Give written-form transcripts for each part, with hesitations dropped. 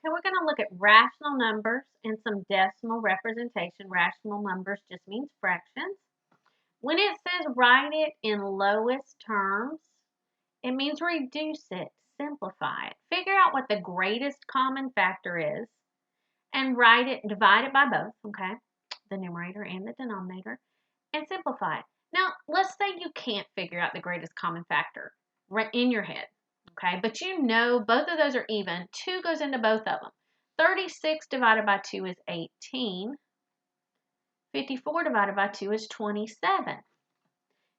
Okay, we're going to look at rational numbers and some decimal representation. Rational numbers just means fractions. When it says write it in lowest terms, it means reduce it, simplify it. Figure out what the greatest common factor is and write it, divide it by both, okay? The numerator and the denominator, and simplify it. Now, let's say you can't figure out the greatest common factor right in your head, okay? But you know both of those are even. 2 goes into both of them. 36 divided by 2 is 18. 54 divided by 2 is 27.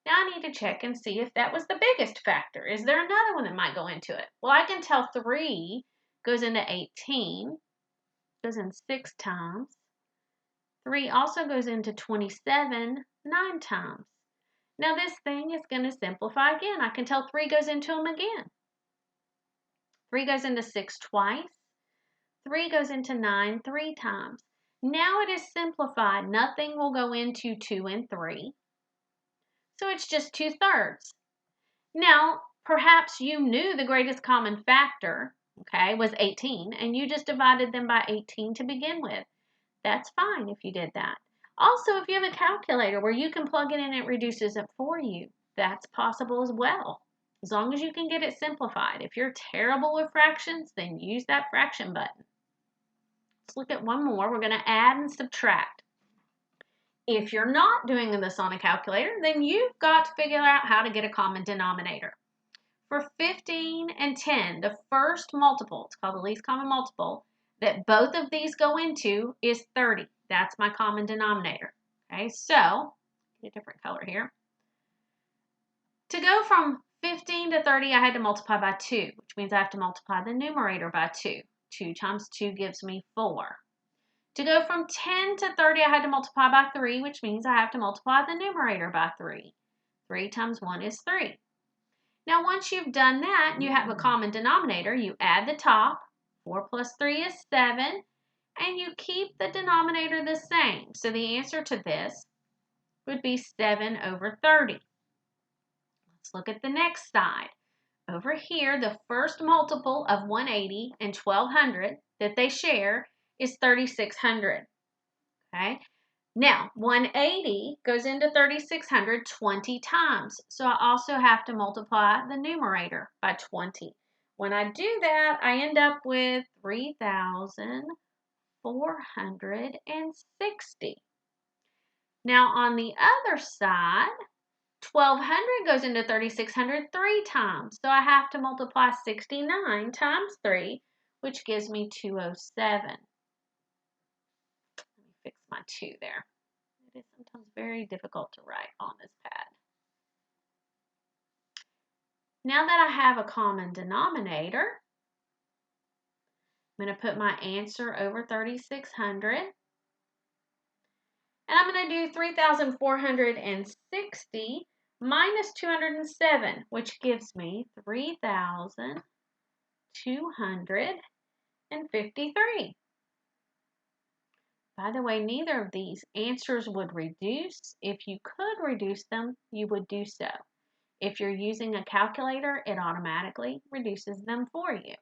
Now I need to check and see if that was the biggest factor. Is there another one that might go into it? Well, I can tell 3 goes into 18, goes in 6 times. 3 also goes into 27 9 times. Now this thing is going to simplify again. I can tell 3 goes into them again. 3 goes into 6 twice. 3 goes into 9 3 times. Now it is simplified. Nothing will go into 2 and 3. So it's just 2/3. Now, perhaps you knew the greatest common factor, okay, was 18, and you just divided them by 18 to begin with. That's fine if you did that. Also, if you have a calculator where you can plug it in and it reduces it for you, that's possible as well, as long as you can get it simplified. If you're terrible with fractions, then use that fraction button. Let's look at one more. We're going to add and subtract. If you're not doing this on a calculator, then you've got to figure out how to get a common denominator. For 15 and 10, the first multiple, it's called the least common multiple, that both of these go into is 30. That's my common denominator. Okay, so, get a different color here. To go from 15 to 30, I had to multiply by 2, which means I have to multiply the numerator by 2. 2 times 2 gives me 4. To go from 10 to 30, I had to multiply by 3, which means I have to multiply the numerator by 3. 3 times 1 is 3. Now, once you've done that and you have a common denominator, you add the top. 4 plus 3 is 7. And you keep the denominator the same. So the answer to this would be 7 over 30. Let's look at the next side. Over here, the first multiple of 180 and 1200 that they share is 3600. Okay? Now, 180 goes into 3600 20 times. So I also have to multiply the numerator by 20. When I do that, I end up with 3,460. Now, on the other side, 1200 goes into 3600 3 times. So I have to multiply 69 times 3, which gives me 207. Let me fix my 2 there. It is sometimes very difficult to write on this pad. Now that I have a common denominator, I'm going to put my answer over 3,600. And I'm going to do 3,460 minus 207, which gives me 3,253. By the way, neither of these answers would reduce. If you could reduce them, you would do so. If you're using a calculator, it automatically reduces them for you.